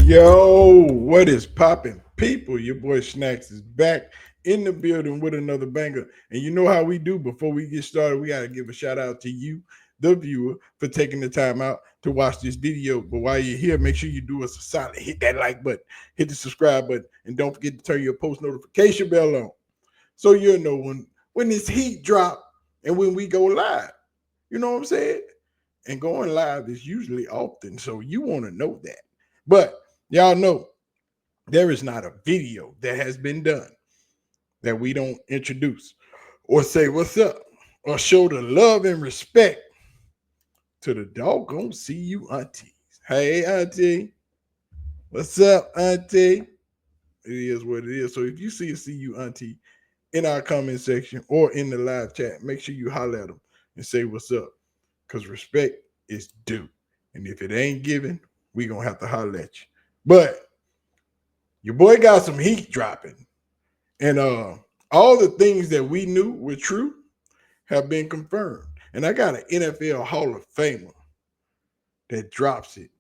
Yo, what is popping, people? Your boy Snacks is back in the building with another banger. And you know how we do. Before we get started, we got to give a shout out to you, the viewer, for taking the time out to watch this video. But while you're here, make sure you do us a solid. Hit that like button, hit the subscribe button, and don't forget to turn your post notification bell on so you'll know when this heat drop and when we go live. You know what I'm saying? And going live is usually often, so you want to know that. But y'all know there is not a video that has been done that we don't introduce or say what's up or show the love and respect to the doggone see you aunties. Hey, auntie. What's up, auntie? It is what it is. So if you see a see you auntie in our comment section or in the live chat, make sure you holler at them and say what's up, because respect is due. And if it ain't given, we going to have to holler at you. But your boy got some heat dropping. And all the things that we knew were true have been confirmed. And I got an NFL Hall of Famer that drops it.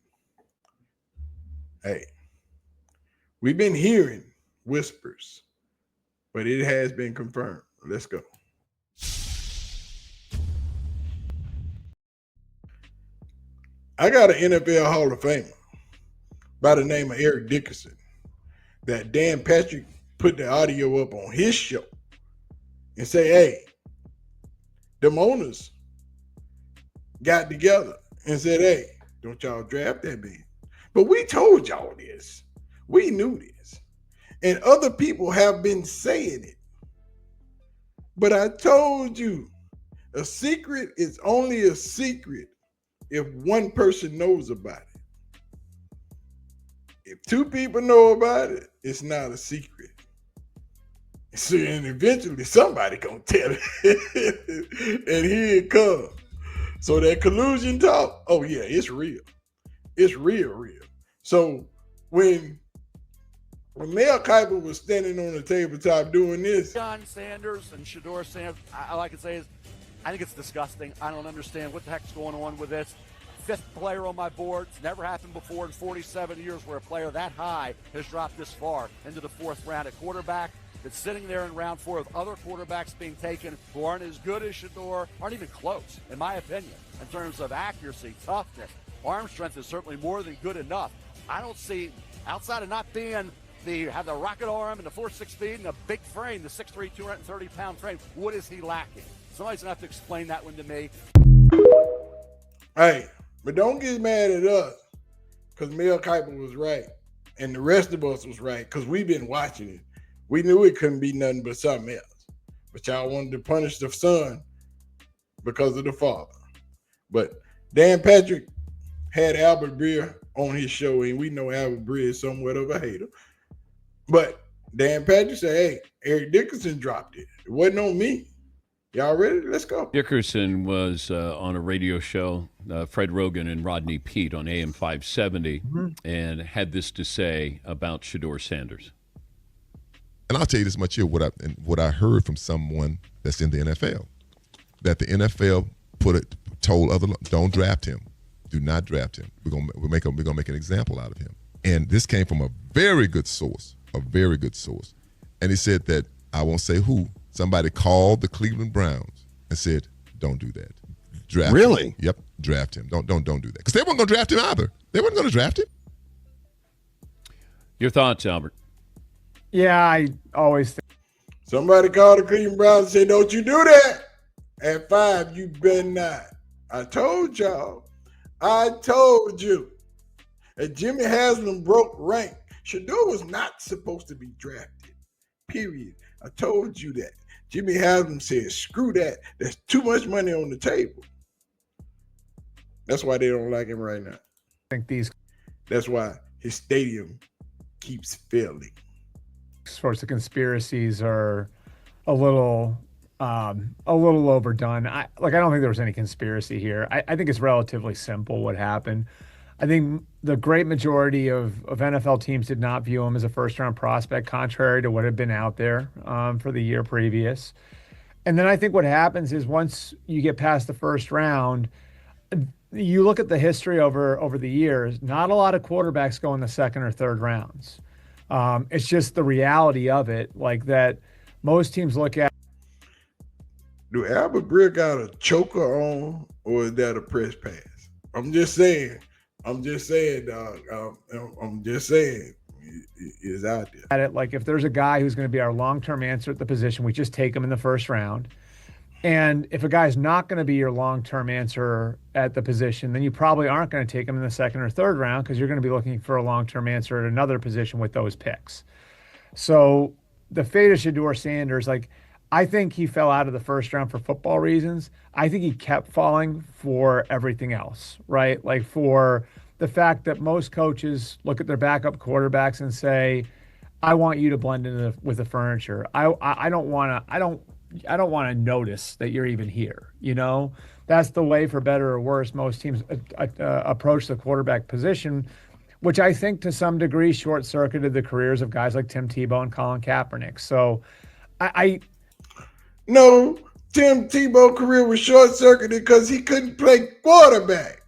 Hey, we've been hearing whispers, but it has been confirmed. Let's go. I got an NFL Hall of Famer by the name of Eric Dickerson that Dan Patrick put the audio up on his show and say, hey, the owners got together and said, hey, don't y'all draft that man. But we told y'all this. We knew this. And other people have been saying it. But I told you, a secret is only a secret if one person knows about it. If two people know about it, it's not a secret. So, and eventually somebody gonna tell it. And here it comes. So that collusion talk, oh yeah, it's real. It's real. So when Mel Kyper was standing on the tabletop doing this, Deionsanders and shedeursanders, all I can say is I think it's disgusting. I don't understand what the heck's going on with this. Fifth player on my board. It's never happened before in 47 years where a player that high has dropped this far into the fourth round at quarterback. That's sitting there in round four with other quarterbacks being taken who aren't as good as Shedeur, aren't even close, in my opinion, in terms of accuracy, toughness. Arm strength is certainly more than good enough. I don't see, outside of not being have the rocket arm and the 4.6 speed and a big frame, the 6'3", 230-pound frame, what is he lacking? Somebody's going to have to explain that one to me. Hey, but don't get mad at us because Mel Kiper was right and the rest of us was right because we've been watching it. We knew it couldn't be nothing but something else. But y'all wanted to punish the son because of the father. But Dan Patrick had Albert Breer on his show, and we know Albert Breer is somewhat of a hater. But Dan Patrick said, hey, Eric Dickerson dropped it. It wasn't on me. Y'all ready? Let's go. Dickerson was on a radio show, Fred Rogan and Rodney Peete on AM 570, and had this to say about Shedeursanders. And I'll tell you this much here, what I heard from someone that's in the NFL, that the NFL told other, don't draft him, do not draft him. We're gonna make an example out of him. And this came from a very good source, And he said that, I won't say who, somebody called the Cleveland Browns and said, don't do that. Draft really? him. Yep, draft him. Don't do that. Because they weren't gonna draft him either. They weren't gonna draft him. Your thoughts, Albert? Yeah, I always think. Somebody called the Cleveland Browns and said, don't you do that. At 5, you better not. I told y'all. I told you. And Jimmy Haslam broke rank. Shedeur was not supposed to be drafted. Period. I told you that. Jimmy Haslam said, screw that. There's too much money on the table. That's why they don't like him right now. That's why his stadium keeps failing. Sorts of conspiracies are a little overdone. I don't think there was any conspiracy here. I think it's relatively simple what happened. I think the great majority of NFL teams did not view him as a first-round prospect, contrary to what had been out there for the year previous. And then I think what happens is once you get past the first round, you look at the history over the years, not a lot of quarterbacks go in the second or third rounds. It's just the reality of it, like that most teams look at. Do Albert Brill got a choker on, or is that a press pass? I'm just saying. I'm just saying, dog. I'm just saying. It's out there. At it, like if there's a guy who's going to be our long-term answer at the position, we just take him in the first round. And if a guy's not going to be your long-term answer at the position, then you probably aren't going to take him in the second or third round because you're going to be looking for a long-term answer at another position with those picks. So the fate of Shedeur Sanders, like I think he fell out of the first round for football reasons. I think he kept falling for everything else, right? Like for the fact that most coaches look at their backup quarterbacks and say, I want you to blend in with the furniture. I don't want to notice that you're even here. You know, that's the way, for better or worse, most teams approach the quarterback position, which I think to some degree short-circuited the careers of guys like Tim Tebow and Colin Kaepernick. So No, Tim Tebow's career was short-circuited because he couldn't play quarterback.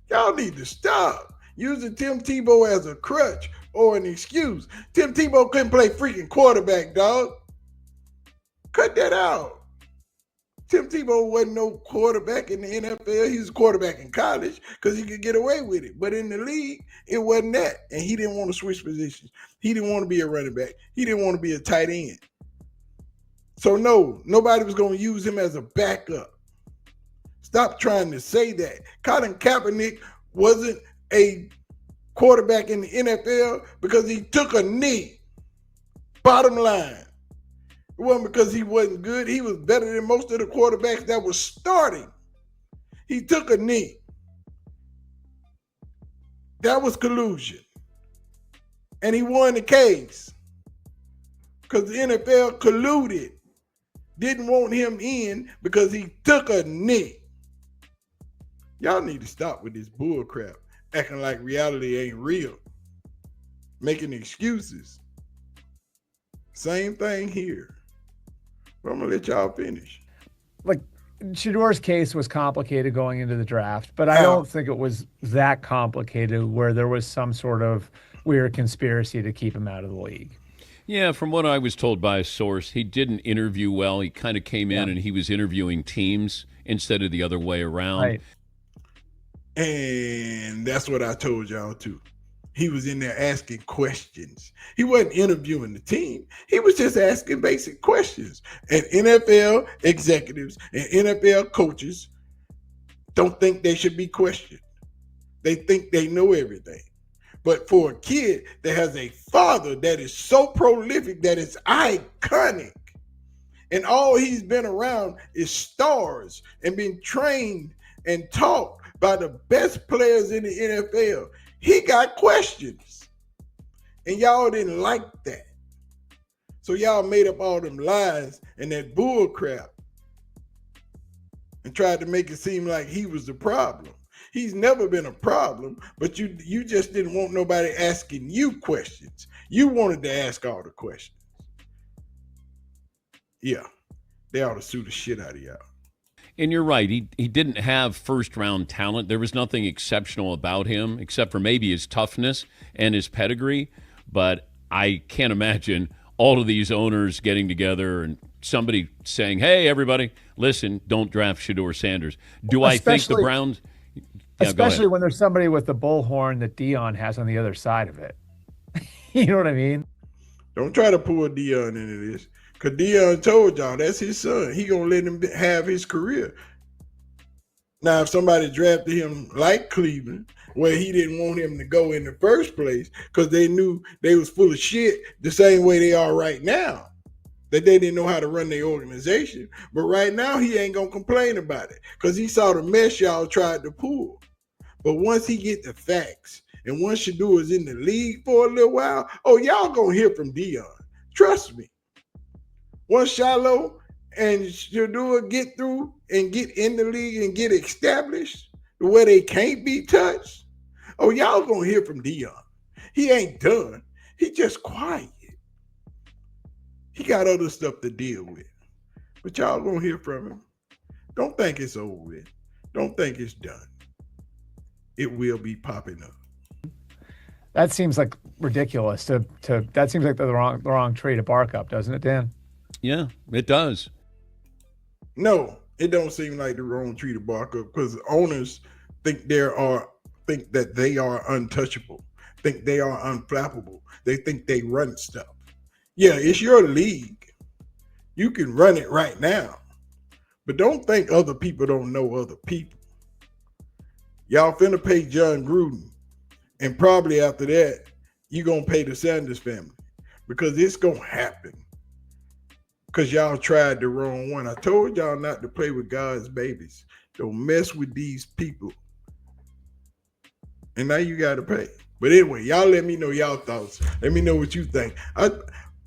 Y'all need to stop using Tim Tebow as a crutch or an excuse. Tim Tebow couldn't play freaking quarterback, dog. Cut that out. Tim Tebow wasn't no quarterback in the NFL. He was a quarterback in college because he could get away with it. But in the league, it wasn't that. And he didn't want to switch positions. He didn't want to be a running back. He didn't want to be a tight end. So no, nobody was going to use him as a backup. Stop trying to say that. Colin Kaepernick wasn't a quarterback in the NFL because he took a knee. Bottom line. It wasn't because he wasn't good. He was better than most of the quarterbacks that were starting. He took a knee. That was collusion. And he won the case because the NFL colluded. Didn't want him in because he took a knee. Y'all need to stop with this bull crap, acting like reality ain't real, making excuses. Same thing here. But I'm going to let y'all finish. Like, Shedeur's case was complicated going into the draft, but I don't think it was that complicated where there was some sort of weird conspiracy to keep him out of the league. Yeah, from what I was told by a source, he didn't interview well. He kind of came in and he was interviewing teams instead of the other way around. Right. And that's what I told y'all too. He was in there asking questions. He wasn't interviewing the team. He was just asking basic questions. And NFL executives and NFL coaches don't think they should be questioned. They think they know everything. But for a kid that has a father that is so prolific, that is iconic, and all he's been around is stars and been trained and taught by the best players in the NFL, he got questions. And y'all didn't like that. So y'all made up all them lies and that bull crap and tried to make it seem like he was the problem. He's never been a problem, but you just didn't want nobody asking you questions. You wanted to ask all the questions. Yeah, they ought to sue the shit out of y'all. And you're right. He didn't have first-round talent. There was nothing exceptional about him except for maybe his toughness and his pedigree. But I can't imagine all of these owners getting together and somebody saying, hey, everybody, listen, don't draft Shedeur Sanders. Do I think the Browns... Yeah, especially when there's somebody with the bullhorn that Deion has on the other side of it. You know what I mean? Don't try to pull Deion into this. Because Deion told y'all that's his son. He going to let him have his career. Now, if somebody drafted him like Cleveland, where he didn't want him to go in the first place because they knew they was full of shit the same way they are right now, that they didn't know how to run their organization. But right now, he ain't going to complain about it because he saw the mess y'all tried to pull. But once he get the facts and once Shedeur is in the league for a little while, oh, y'all going to hear from Deion. Trust me. Once Shiloh and Shedeur get through and get in the league and get established to where they can't be touched, oh, y'all going to hear from Deion. He ain't done. He just quiet. He got other stuff to deal with. But y'all going to hear from him. Don't think it's over with. Don't think it's done. It will be popping up. That seems like ridiculous to that seems like the wrong tree to bark up, doesn't it, Dan? Yeah, it does. No, it don't seem like the wrong tree to bark up because owners think that they are untouchable, think they are unflappable. They think they run stuff. Yeah, it's your league. You can run it right now. But don't think other people don't know other people. Y'all finna pay John Gruden. And probably after that, you're going to pay the Sanders family. Because it's going to happen. Because y'all tried the wrong one. I told y'all not to play with God's babies. Don't mess with these people. And now you got to pay. But anyway, y'all let me know y'all thoughts. Let me know what you think.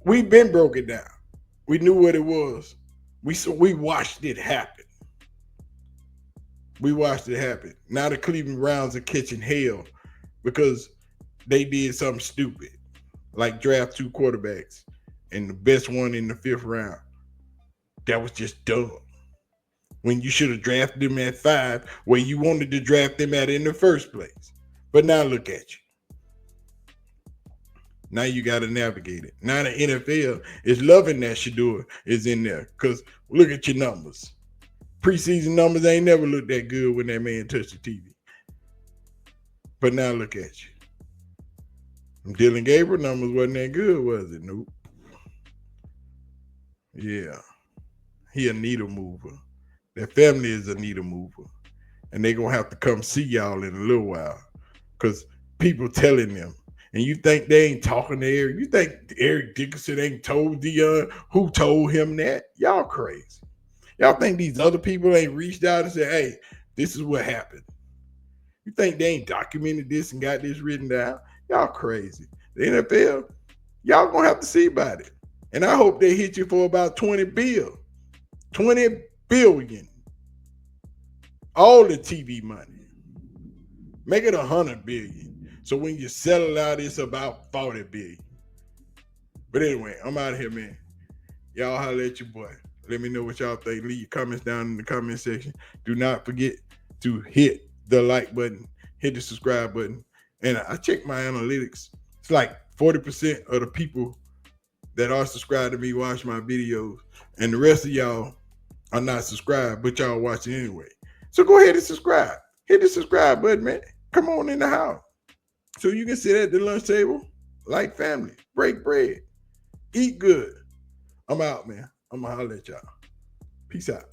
We've been broken down. We knew what it was. We watched it happen. We watched it happen. Now the Cleveland Browns are catching hell because they did something stupid, like draft 2 quarterbacks and the best one in the 5th round. That was just dumb. When you should have drafted them at 5, where you wanted to draft them at in the first place. But now look at you. Now you got to navigate it. Now the NFL is loving that Shedeur is in there because look at your numbers. Preseason numbers ain't never looked that good when that man touched the TV. But now look at you. Dylan Gabriel numbers wasn't that good, was it? Nope. Yeah. He a needle mover. Their family is a needle mover. And they going to have to come see y'all in a little while because people telling them. And you think they ain't talking to Eric? You think Eric Dickerson ain't told Deion who told him that? Y'all crazy. Y'all think these other people ain't reached out and said, hey, this is what happened. You think they ain't documented this and got this written down? Y'all crazy. The NFL, y'all gonna have to see about it. And I hope they hit you for about 20 billion. All the TV money. Make it 100 billion. So when you sell it out, it's about 40 billion. But anyway, I'm out of here, man. Y'all holler at your boy. Let me know what y'all think. Leave your comments down in the comment section. Do not forget to hit the like button, hit the subscribe button. And I check my analytics. It's like 40% of the people that are subscribed to me watch my videos. And the rest of y'all are not subscribed, but y'all watching anyway. So go ahead and subscribe. Hit the subscribe button, man. Come on in the house. So you can sit at the lunch table like family. Break bread. Eat good. I'm out, man. I'm going to holler at y'all. Peace out.